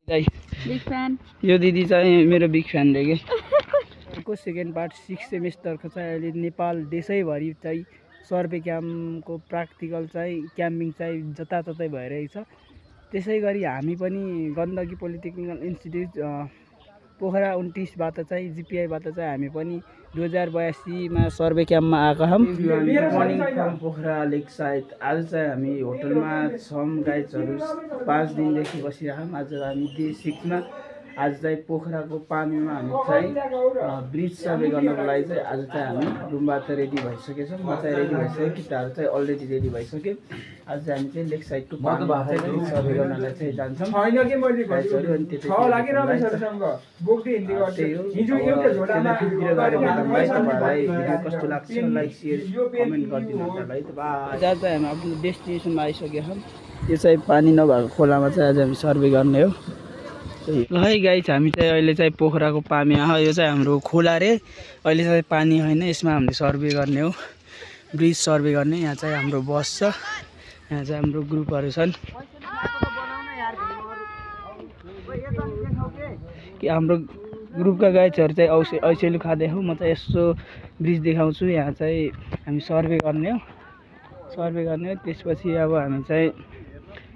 Big fan यो दिदी चाहिँ मेरो बिग फ्यान रे के को सेकेन्ड पार्ट 6 सेमेस्टरको चाहिँ अहिले नेपाल देशैभरि चाहिँ सर्वे क्याम्पको प्र्याक्टिकल चाहिँ क्याम्पिङ चाहिँ जताततै भइरहेछ। त्यसै गरी हामी पनि गण्डकी पोलिटेक्निकल इन्स्टिट्युट पोखरा 29बाट चाहिँ जिपिआईबाट चाहिँ हामी पनि 2082मा सर्वे क्याम्पमा आएका छौँ। Morning from Pokhara lake side. आज चाहिँ हामी होटलमा छौँ गाइजहरू 5 दिनदेखि बसिरहेछौँ। आज हामी डे 6मा आज चाहिँ पोखराको पानीमा हामी चाहिँ ब्रिज सर्वे गर्नको लागि चाहिँ आज चाहिँ हामी रुमबाट रेडी भइसकेछौँ। म चाहिँ रेडी भइसकेँ, केटाहरू चाहिँ अलरेडी रेडी भइसक्यो। आज चाहिँ हामी चाहिँ लेक साइडको पानीमा चाहिँ ब्रिज सर्वे गर्नलाई चाहिँ जान्छौँ। कस्तो लाग्छ लाइक सेयर कमेन्ट गरिदिनु होला है। आज चाहिँ हामी आफ्नो डेस्टिनेसनमा आइसकेका छौँ। यो चाहिँ पानी नभएको खोलामा चाहिँ आज हामी सर्वे गर्ने हो। ल है गाइज, हामी चाहिँ अहिले चाहिँ पोखराको पानीमा हो। यो चाहिँ हाम्रो खोला रे, अहिले चाहिँ पानी होइन, यसमा हामीले सर्वे गर्ने हो, ब्रिज सर्वे गर्ने। यहाँ चाहिँ हाम्रो बस छ, यहाँ चाहिँ हाम्रो ग्रुपहरू छन्। कि हाम्रो ग्रुपका गाइजहरू चाहिँ ऐसेलु खाँदै हो। म चाहिँ यसो ब्रिज देखाउँछु। यहाँ चाहिँ हामी सर्वे गर्ने हो, त्यसपछि अब हामी चाहिँ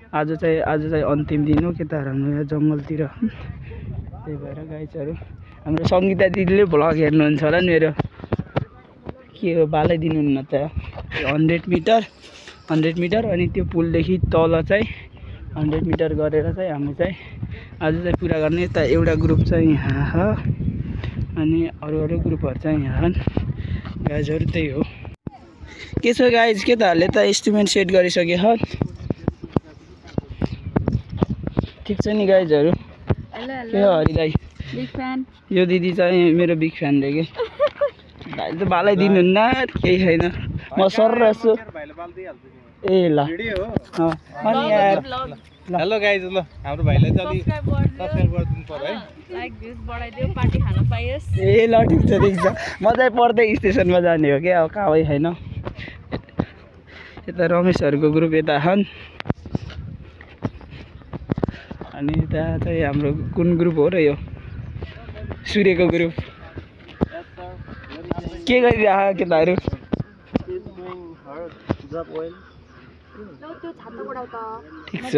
आज चाहिँ अन्तिम दिन हो। केटाहरू हाम्रो यहाँ जङ्गलतिर, त्यही भएर गाइजहरू हाम्रो सङ्गीता दिदीले भ्लग हेर्नुहुन्छ होला नि। मेरो के हो बालै दिनुहुन्न त। 100 मिटर अनि त्यो पुलदेखि तल चाहिँ 100 मिटर गरेर चाहिँ हामी चाहिँ आज चाहिँ पुरा गर्ने। यता एउटा ग्रुप चाहिँ यहाँ हो अनि अरू ग्रुपहरू चाहिँ यहाँ छन्। गाइजहरू त्यही हो। के छ गाइज, केटाहरूले त एस्टिमेट सेट गरिसके छ। ठिक छ नि गाइजहरू। के हो हरिदाई? Big fan. यो दिदी चाहिँ मेरो बिग फ्यान रे के। भाइले त बालै दिनुहुन्न, केही छैन। म सर छु। ए ल अनि यार हेलो गाइज, ल हाम्रो भाइलाई चाहिँ अलि सब्स्क्राइब गरिदिनु पर्यो है। लाइक भ्युज बढाइदियो, पार्टी खान पाइयोस्। ए ल ठिक छ। म चाहिँ पढ्दै स्टेसनमा जाने हो क्या, अब कहाँ छैन। यता रमेशहरूको ग्रुप यता छन् अनि यता चाहिँ हाम्रो कुन ग्रुप हो र यो? सूर्यको ग्रुप। के गरिरहेको केटाहरू? ठिक छ।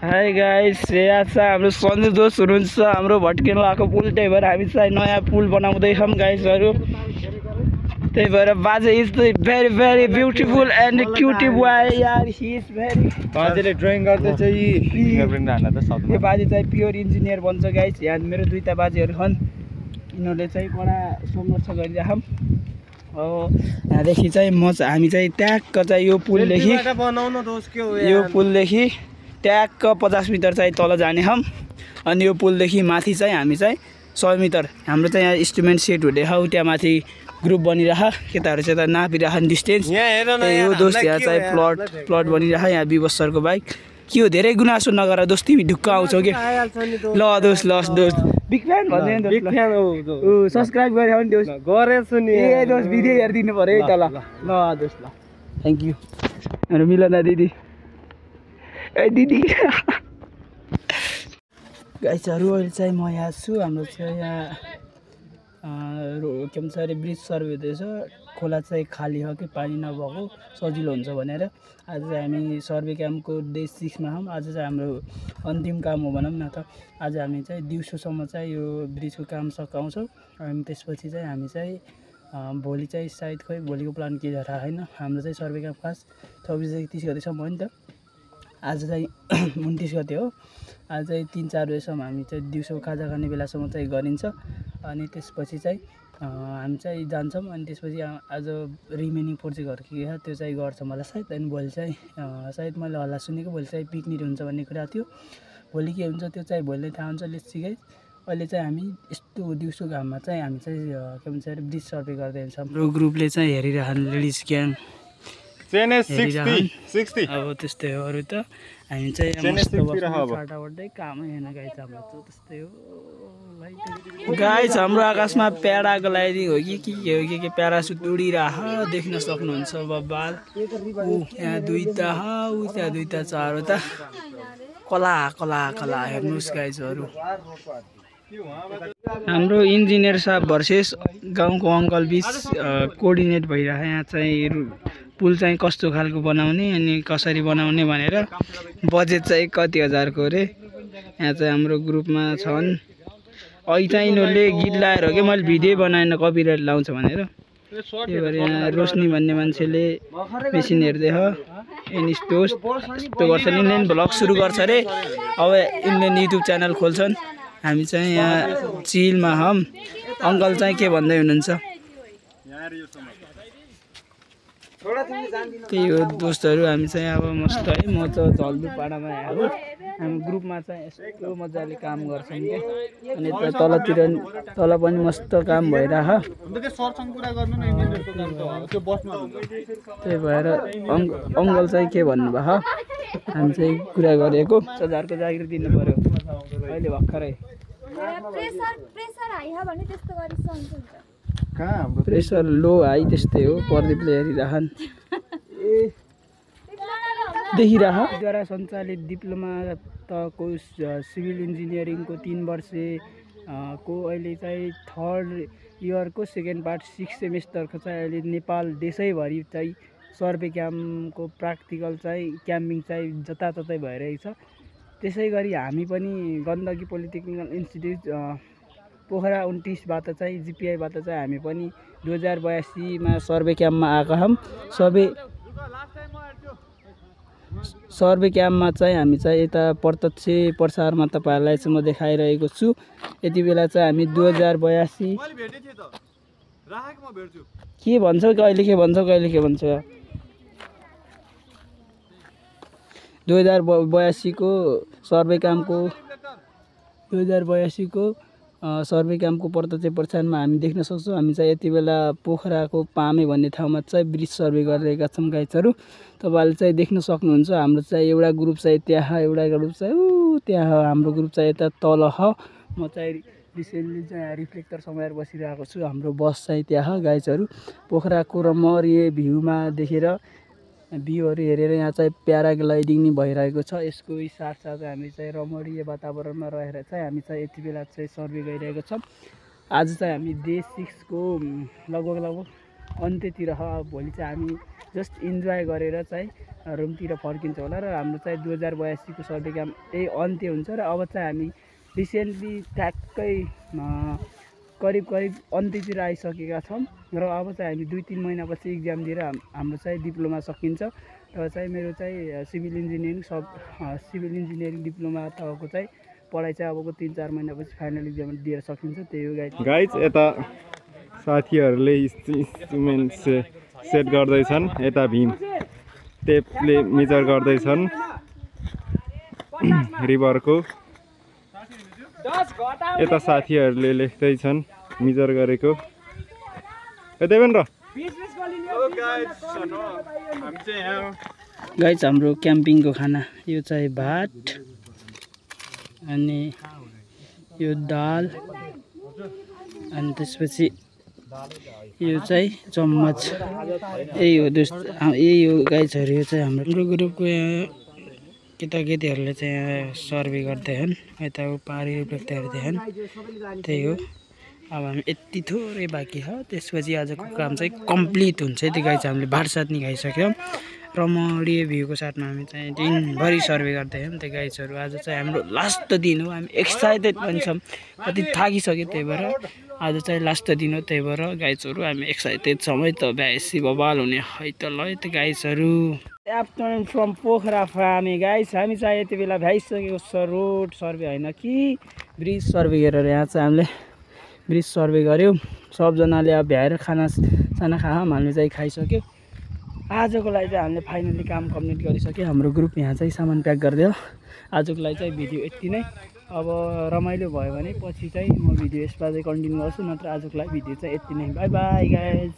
हाई गाइस, यहाँ छ हाम्रो सन्जु दोस्त हुनुहुन्छ, हाम्रो भट्किन लगाएको पुल। त्यही भएर हामी चाहिँ नयाँ पुल बनाउँदैछौँ गाइसहरू। त्यही भएर बाजे is the very very beautiful and cutie boy यार। He is very. बाजेले ड्रइङ गर्दै चाहिँ यो बाजे चाहिँ प्योर इन्जिनियर बन्छ गाइस। यहाँ मेरो दुईटा बाजेहरू छन्, यिनीहरूले चाहिँ बडा सङ्घर्ष गरिरहेछौँ। यहाँदेखि चाहिँ हामी चाहिँ ट्याक्क चाहिँ यो पुलदेखि ट्याक्क 50 मिटर चाहिँ तल जाने छौँ। अनि यो पुलदेखि माथि चाहिँ हामी चाहिँ 100 मिटर हाम्रो चाहिँ यहाँ इन्स्ट्रुमेन्ट सेट हुँदैछ। त्यहाँ माथि ग्रुप बनिरह, केटाहरू चाहिँ त नापिरहेको डिस्टेन्स। यो दोस्त यहाँ चाहिँ प्लट बनिरह। यहाँ विवश सरको बाइक के हो, धेरै गुनासो नगर दोस्त, तिमी ढुक्क आउँछौ कि। ल दोस्त बिग फ्यान भन्दैन दोस्त, बिग फ्यान हो। सब्स्क्राइब गरेर नि दोस्त, गरेछु नि। ए दोस्त भिडियो हेरिदिनु पर्यो है त। ल दोस्त, ल थ्याङ्क यू। हाम्रो मिलना दिदी, ए दिदी गाइसहरू। अहिले चाहिँ म यहाँ छु, हाम्रो चाहिँ यहाँ के भन्छ अरे ब्रिज सर्वे हुँदैछ। खोला चाहिँ खाली हो कि पानी नभएको सजिलो हुन्छ भनेर आज चाहिँ हामी सर्वे क्याम्पको डे 6मा छौँ। आज चाहिँ हाम्रो अन्तिम काम हो भनौँ न त। आज हामी चाहिँ दिउँसोसम्म चाहिँ यो ब्रिजको काम सकाउँछौँ। अनि त्यसपछि चाहिँ हामी चाहिँ भोलि चाहिँ सायद खोइ भोलिको प्लान के थाहा छैन। हाम्रो चाहिँ सर्वे क्याम्प खास 26 30 गतेसम्म हो नि त। आज चाहिँ 29 गते हो। आज चाहिँ 3-4 बजेसम्म हामी चाहिँ दिउँसो खाजा खाने बेलासम्म चाहिँ गरिन्छ। अनि त्यसपछि चाहिँ हामी चाहिँ जान्छौँ। अनि त्यसपछि आज रिमेनिङ प्रोजेक्टहरू के छ त्यो चाहिँ गर्छ मलाई सायद। अनि भोलि चाहिँ सायद मैले हल्ला सुनेको भोलि चाहिँ पिकनिक हुन्छ भन्ने कुरा थियो। भोलि के हुन्छ त्यो चाहिँ भोलि थाहा हुन्छ। लेट्सिकै अहिले चाहिँ हामी यस्तो दिउँसो घाममा चाहिँ हामी चाहिँ के भन्छ अरे ब्रिज सर्वे गर्दै हिँड्छौँ। हाम्रो ग्रुपले चाहिँ हेरिरहनु लेडिज ग्याङ चेन 60 अब त्यस्तै हो अरू त हामी चाहिँ छाटावर्दै कामै हेर्न गाइस हाम्रो त्यस्तै हो गाइस हाम्रो आकाशमा प्याराको लागि हो कि के प्यारासुट उडिरह देख्न सक्नुहुन्छ बब्बाल यहाँ दुईटा ऊ त्यहाँ दुईटा चारवटा कला कला कला हेर्नुहोस् गाइसहरू हाम्रो इन्जिनियर साहब भर्सेस गाउँको अङ्कल बिच कोअर्डिनेट भइरहेको यहाँ चाहिँ पुल चाहिँ कस्तो खालको बनाउने अनि कसरी बनाउने भनेर बजेट चाहिँ कति हजारको अरे यहाँ चाहिँ हाम्रो ग्रुपमा छन् अहिले चाहिँ यिनीहरूले गीत लाएर हो कि मैले भिडियो बनाएन कपिराइट लाउँछ भनेर त्यही भएर यहाँ रोशनी भन्ने मान्छेले मेसिन हेर्दै हो यस्तो गर्छ नि यिनले भ्लग सुरु गर्छ अरे अब यिनले युट्युब च्यानल खोल्छन् हामी चाहिँ यहाँ चिलमा हम अङ्कल चाहिँ के भन्दै हुनुहुन्छ त्यही हो दोस्तहरू हामी चाहिँ अब मस्त है म चाहिँ झल्दु पाडामा आएको हामी ग्रुपमा चाहिँ यस्तो मजाले काम गर्छौँ कि अनि तलतिर तल पनि मस्त काम भइरह त्यही भएर अङ्कल चाहिँ के भन्नुभयो हामी चाहिँ कुरा गरेको 1000को जागिर दिनु पर्यो अहिले भर्खरै प्रेसर लो हाई त्यस्तै हो प्रदीपले हेरिरहन् देखिरहद्वारा सञ्चालित डिप्लोमा तहको सिभिल इन्जिनियरिङको 3 वर्षे को अहिले चाहिँ 3rd इयरको सेकेन्ड पार्ट 6 सेमेस्टरको चाहिँ अहिले नेपाल देशैभरि चाहिँ सर्वे क्याम्पको प्र्याक्टिकल चाहिँ क्याम्पिङ चाहिँ जताततै भइरहेछ त्यसै गरी हामी पनि गण्डकी पोलिटेक्निकल इन्स्टिट्युट पोखरा 29बाट चाहिँ जिपिआईबाट चाहिँ हामी पनि 2082 मा सर्वे क्याम्पमा आएका हौँ सर्वे क्याम्पमा चाहिँ हामी चाहिँ यता प्रत्यक्ष प्रसारमा तपाईहरुलाई चाहिँ म देखाइरहेको छु यति बेला चाहिँ हामी 2082 के भन्छौ कहिले के भन्छौ 2082 को सर्वे क्याम्पको 2082 को सर्वे क्याम्पको प्रत्यक्ष प्रसारमा हामी देख्न सक्छौँ हामी चाहिँ यति बेला पोखराको पामे भन्ने ठाउँमा चाहिँ ब्रिज सर्वे गरिरहेका छौँ गाइजहरू तपाईहरुले चाहिँ देख्न सक्नुहुन्छ हाम्रो चाहिँ एउटा ग्रुप चाहिँ त्यहाँ एउटा ग्रुप चाहिँ त्यहाँ हाम्रो ग्रुप चाहिँ यता तल ह म चाहिँ रिसेन्टली चाहिँ रिफ्लेक्टर समाएर बसिरहेको छु हाम्रो बस चाहिँ त्यहाँ गाइजहरू पोखराको रमणीय भ्यूमा देखेर भ्यूहरू हेरेर यहाँ चाहिँ प्याराग्लाइडिङ नि भइरहेको छ यसको साथसाथै हामी चाहिँ रमणीय वातावरणमा रहेर चाहिँ हामी चाहिँ यति बेला चाहिँ सर्वे गरिरहेको छौँ आज चाहिँ हामी डे 6 को लगभग अन्त्यतिर भोलि चाहिँ हामी जस्ट इन्जोय गरेर चाहिँ रुमतिर फर्किन्छ होला र हाम्रो चाहिँ 2082 को सर्वे क्याम्प यही अन्त्य हुन्छ र अब चाहिँ हामी रिसेन्टली ट्याक्कै करिब अन्त्यतिर आइसकेका छौँ र अब चाहिँ हामी 2-3 महिनापछि इक्जाम दिएर हाम्रो चाहिँ डिप्लोमा सकिन्छ र चाहिँ मेरो चाहिँ सिभिल इन्जिनियरिङ डिप्लोमा तहको चाहिँ पढाइ चाहिँ अबको 3-4 महिनापछि फाइनल इक्जाम दिएर सकिन्छ त्यही हो गाइज यता साथीहरूले इन्स्ट्रुमेन्ट सेट गर्दैछन् यता भीम टेपले मेजर गर्दैछन् रिभरको यता साथीहरूले लेख्दैछन् मेजर गरेको गाइज हाम्रो क्याम्पिङको खाना यो चाहिँ भात अनि यो दाल अनि त्यसपछि यो चाहिँ चम्मच यही हो दोस्त यही हो गाइजहरू यो चाहिँ हाम्रो ग्रुपको केटाकेटीहरूले चाहिँ सर्वे गर्दैछन् यता पारी रिफ्लेक्टर हेर्दैछन् त्यही हो अब हामी यति थोरै बाँकी छ त्यसपछि आजको काम चाहिँ कम्प्लिट हुन्छ यति गाइज हामीले भातसात नि खाइसक्यौँ रमणीय भ्यूको साथमा हामी चाहिँ दिनभरि सर्वे गर्दैछौँ त्यो गाइजहरू आज चाहिँ हाम्रो लास्ट दिन हो हामी एक्साइटेड पनि छौँ कति थाकिसक्यो त्यही भएर आज चाहिँ लास्ट दिन हो त्यही भएर गाइजहरू हामी एक्साइटेड छौँ है त भ्याएसी बबाल हुने है त ल है त गाइजहरू आफ्टरनुन फ्रम पोखरा फार्मे गाइस हामी चाहिँ यति बेला भ्याइसकेको छ रोड सर्वे होइन कि ब्रिज सर्वे गरेर यहाँ चाहिँ हामीले ब्रिज सर्वे गऱ्यौँ सबजनाले अब भ्याएर खाना खायौँ हामीले चाहिँ खाइसक्यो आजको लागि चाहिँ हामीले फाइनली काम कम्प्लिट गरिसक्यो हाम्रो ग्रुप यहाँ चाहिँ सामान प्याक गरिदियो आजको लागि चाहिँ भिडियो यति नै अब रमाइलो भयो भने पछि चाहिँ म भिडियो यसमा चाहिँ कन्टिन्यू गर्छु नत्र आजको लागि भिडियो चाहिँ यति नै बाई बाई गाइज